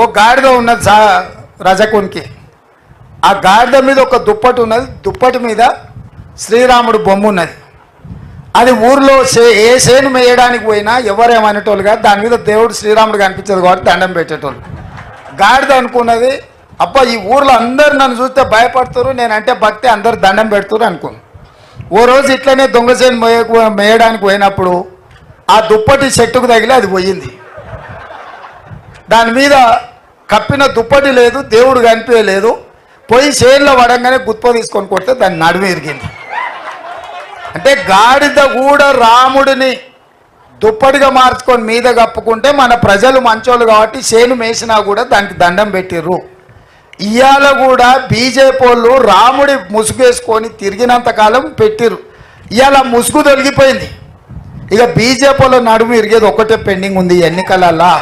ఓ గాడిద ఉన్నది రజకునికి. ఆ గాడిద మీద ఒక దుప్పటి ఉన్నది, దుప్పటి మీద శ్రీరాముడు బొమ్మ ఉన్నది. అది ఊర్లో ఏ సేను మేయడానికి పోయినా ఎవరేమనేటోళ్ళు కాదు, దాని మీద దేవుడు శ్రీరాముడు కనిపించదు కాబట్టి దండం పెట్టేటోళ్ళు. గాడిద అనుకున్నది, అబ్బా ఈ ఊర్లో అందరు నన్ను చూస్తే భయపడుతురు, నేనంటే భక్తి అందరు దండం పెడుతురు అనుకుని. ఓ రోజు ఇట్లనే దొంగసేను మేయడానికి పోయినప్పుడు ఆ దుప్పటి చెట్టుకు తగిలి అది పోయింది. దాని మీద కప్పిన దుప్పటి లేదు, దేవుడు కనిపించలేదు. పోయి చేనులో పడంగానే గుత్ప తీసుకొని కొడితే దాన్ని నడుము ఇరిగింది. అంటే గాడిద కూడా రాముడిని దుప్పటిగా మార్చుకొని మీద కప్పుకుంటే మన ప్రజలు మంచోళ్ళు కాబట్టి చేను మేసినా కూడా దానికి దండం పెట్టిర్రు. ఇవాళ కూడా బీజేపీ వాళ్ళు రాముడి ముసుగేసుకొని తిరిగినంతకాలం పెట్టిర్రు. ఇవాళ ముసుగు తొలగిపోయింది. ఇక బీజేపీ వాళ్ళ నడుము ఇరిగేది ఒక్కటే పెండింగ్ ఉంది ఎన్నికలల్లా.